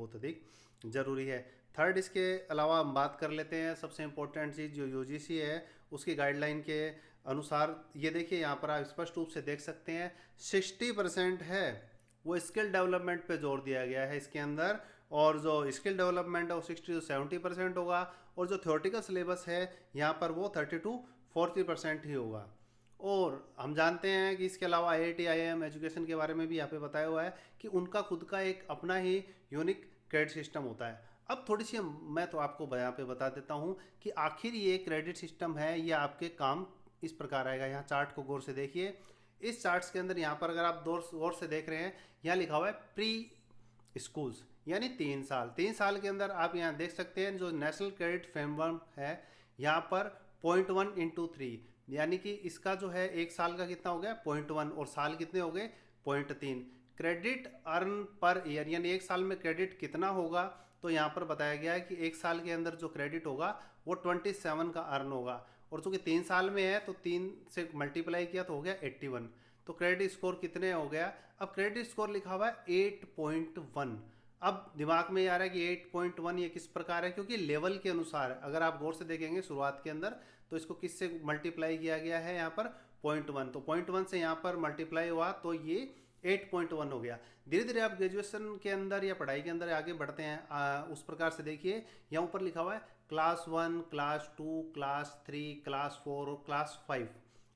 बहुत अधिक ज़रूरी है। थर्ड, इसके अलावा हम बात कर लेते हैं सबसे इम्पोर्टेंट चीज़ जो यूजीसी है उसकी गाइडलाइन के अनुसार। ये देखिए यहाँ पर आप स्पष्ट रूप से देख सकते हैं 60% है वो स्किल डेवलपमेंट पे जोर दिया गया है इसके अंदर। और जो स्किल डेवलपमेंट है वो 60 से 70% होगा, और जो थ्योरेटिकल सिलेबस है यहाँ पर वो 30 to 40% ही होगा। और हम जानते हैं कि इसके अलावा IIT IIM एजुकेशन के बारे में भी यहाँ पे बताया हुआ है कि उनका खुद का एक अपना ही यूनिक क्रेडिट सिस्टम होता है। अब थोड़ी सी मैं तो आपको यहाँ पे बता देता हूँ कि आखिर ये क्रेडिट सिस्टम है ये आपके काम इस प्रकार आएगा। यहाँ चार्ट को गौर से देखिए। इस चार्ट्स के अंदर यहाँ पर अगर आप गौर से देख रहे हैं, यहाँ लिखा हुआ है प्री स्कूल्स, यानी 3 साल। 3 साल के अंदर आप यहाँ देख सकते हैं जो नेशनल क्रेडिट फ्रेमवर्क है यहाँ पर 0.1 into 3, यानी कि इसका जो है 1 साल का कितना हो गया 0.1, और साल कितने हो गए 0.3। क्रेडिट अर्न पर ईयर, यानी 1 साल में क्रेडिट कितना होगा, तो यहाँ पर बताया गया है कि 1 साल के अंदर जो क्रेडिट होगा वो 27 का अर्न होगा। और चूंकि 3 साल में है तो 3 से मल्टीप्लाई किया तो हो गया 81। तो क्रेडिट स्कोर कितने हो गया। अब क्रेडिट स्कोर लिखा हुआ है 8.1। अब दिमाग में ये आ रहा है कि 8.1 ये किस प्रकार है, क्योंकि लेवल के अनुसार अगर आप गौर से देखेंगे शुरुआत के अंदर तो इसको किससे मल्टीप्लाई किया गया है यहाँ पर 0.1, तो 0.1 से यहाँ पर मल्टीप्लाई हुआ तो ये 8.1 हो गया। धीरे धीरे आप ग्रेजुएशन के अंदर या पढ़ाई के अंदर आगे बढ़ते हैं उस प्रकार से देखिए यहाँ ऊपर लिखा हुआ है क्लास 1, क्लास 2, क्लास 3, क्लास 4 और क्लास 5,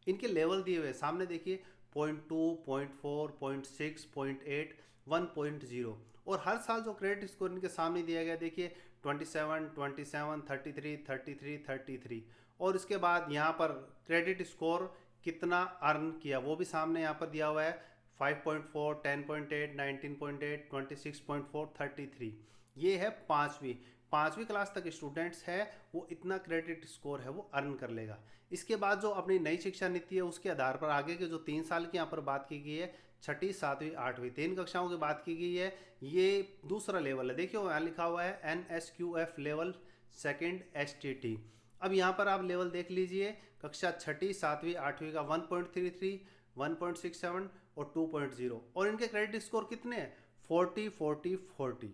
इनके लेवल दिए हुए सामने देखिए 0.2, 0.4, 0.6, 0.8, 1.0। और हर साल जो क्रेडिट स्कोर इनके सामने दिया गया देखिए 27, 27, 33, 33, 33। और इसके बाद यहाँ पर क्रेडिट स्कोर कितना अर्न किया वो भी सामने यहाँ पर दिया हुआ है 5.4, 10.8, 19.8, 26.4, 33। ये है पाँचवीं क्लास तक स्टूडेंट्स है वो इतना क्रेडिट स्कोर है वो अर्न कर लेगा। इसके बाद जो अपनी नई शिक्षा नीति है उसके आधार पर आगे के जो 3 साल की यहाँ पर बात की गई है, छठी, सातवीं, आठवीं 3 कक्षाओं की बात की गई है, ये दूसरा लेवल है। देखिए यहाँ लिखा हुआ है NSQF लेवल सेकेंड STT। अब यहाँ पर आप लेवल देख लीजिए, कक्षा छठी, सातवीं, आठवीं का 1.33, 1.67 और 2.0, और इनके क्रेडिट स्कोर कितने हैं 40, 40, 40।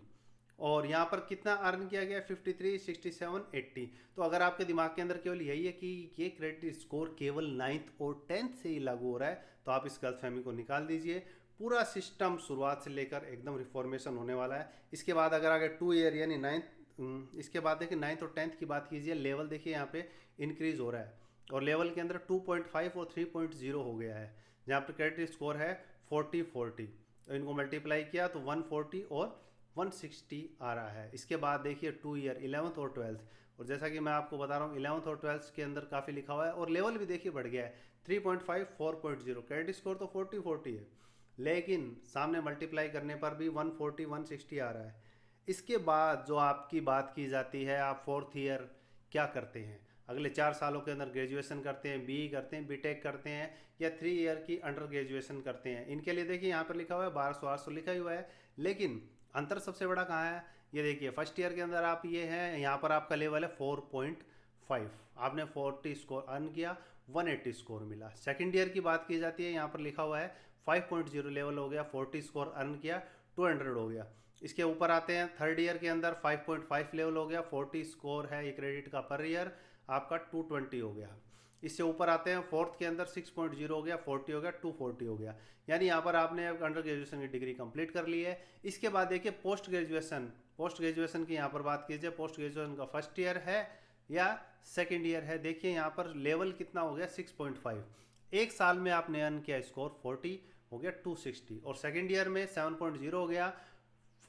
और यहाँ पर कितना अर्न किया गया 53, 67, 80। तो अगर आपके दिमाग के अंदर केवल यही है कि ये क्रेडिट स्कोर केवल 9th और 10th से ही लागू हो रहा है, तो आप इस गलतफहमी को निकाल दीजिए। पूरा सिस्टम शुरुआत से लेकर एकदम रिफॉर्मेशन होने वाला है। इसके बाद अगर 2 ईयर यानी 9th, इसके बाद देखिए 9th और 10th की बात कीजिए, लेवल देखिए यहाँ पे इंक्रीज हो रहा है, और लेवल के अंदर 2.5 और 3.0 हो गया है, जहाँ पर क्रेडिट स्कोर है 40, 40। तो इनको मल्टीप्लाई किया तो 140 और 160 आ रहा है। इसके बाद देखिए 2 ईयर 11th और 12th, और जैसा कि मैं आपको बता रहा हूँ 11th और 12th के अंदर काफ़ी लिखा हुआ है, और लेवल भी देखिए बढ़ गया है 3.5, 4.0। क्रेडिट स्कोर तो 40, 40 है, लेकिन सामने मल्टीप्लाई करने पर भी 140, 160 आ रहा है। इसके बाद जो आपकी बात की जाती है, आप 4th ईयर क्या करते हैं, अगले 4 सालों के अंदर ग्रेजुएशन करते हैं, BE करते हैं, BTech करते हैं, या 3 ईयर की अंडर ग्रेजुएशन करते हैं। इनके लिए देखिए यहाँ पर लिखा हुआ है 1200, 800 लिखा हुआ है, लेकिन अंतर सबसे बड़ा कहाँ है, ये देखिए फर्स्ट ईयर के अंदर आप ये है, यहाँ पर आपका लेवल है 4.5, आपने 40 स्कोर अर्न किया, 180 स्कोर मिला। सेकंड ईयर की बात की जाती है, यहाँ पर लिखा हुआ है 5.0 लेवल हो गया, 40 स्कोर अर्न किया, 200 हो गया। इसके ऊपर आते हैं थर्ड ईयर के अंदर 5.5 लेवल हो गया, 40 स्कोर है ये क्रेडिट का पर ईयर, आपका 220 हो गया। इससे ऊपर आते हैं फोर्थ के अंदर 6.0 हो गया, 40 हो गया, 240 हो गया, यानी यहाँ पर आपने अंडर ग्रेजुएशन की डिग्री कंप्लीट कर ली है। इसके बाद देखिए पोस्ट ग्रेजुएशन की यहाँ पर बात कीजिए, पोस्ट ग्रेजुएशन का फर्स्ट ईयर है या सेकेंड ईयर है, देखिए यहाँ पर लेवल कितना हो गया 6.5। 1 साल में आपने अर्न किया स्कोर 40 हो गया 260, और सेकेंड ईयर में 7.0 हो गया,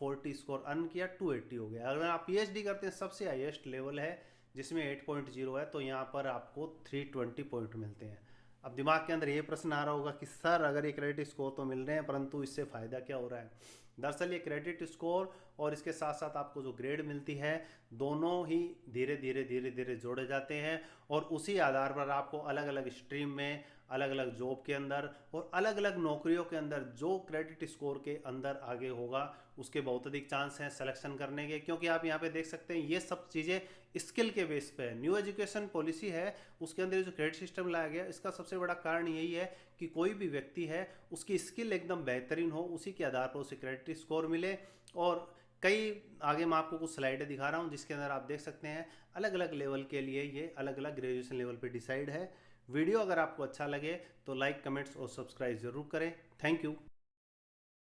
40 स्कोर अर्न किया 280 हो गया। अगर आप PhD करते हैं सबसे हाईएस्ट लेवल है जिसमें 8.0 है, तो यहाँ पर आपको 320 पॉइंट मिलते हैं। अब दिमाग के अंदर ये प्रश्न आ रहा होगा कि सर अगर ये क्रेडिट स्कोर तो मिल रहे हैं परंतु इससे फ़ायदा क्या हो रहा है। दरअसल ये क्रेडिट स्कोर और इसके साथ साथ आपको जो ग्रेड मिलती है दोनों ही धीरे धीरे जोड़े जाते हैं, और उसी आधार पर आपको अलग अलग स्ट्रीम में, अलग अलग जॉब के अंदर और अलग अलग नौकरियों के अंदर जो क्रेडिट स्कोर के अंदर आगे होगा उसके बहुत अधिक चांस हैं सिलेक्शन करने के। क्योंकि आप यहाँ पे देख सकते हैं ये सब चीज़ें स्किल के बेस पे है। न्यू एजुकेशन पॉलिसी है उसके अंदर जो क्रेडिट सिस्टम लाया गया, इसका सबसे बड़ा कारण यही है कि कोई भी व्यक्ति है उसकी स्किल एकदम बेहतरीन हो, उसी के आधार पर उसे क्रेडिट स्कोर मिले। और कई आगे मैं आपको कुछ स्लाइडें दिखा रहा हूँ जिसके अंदर आप देख सकते हैं अलग अलग लेवल के लिए ये अलग अलग ग्रेजुएशन लेवल पे डिसाइड है। वीडियो अगर आपको अच्छा लगे तो लाइक, कमेंट्स और सब्सक्राइब ज़रूर करें। Thank you.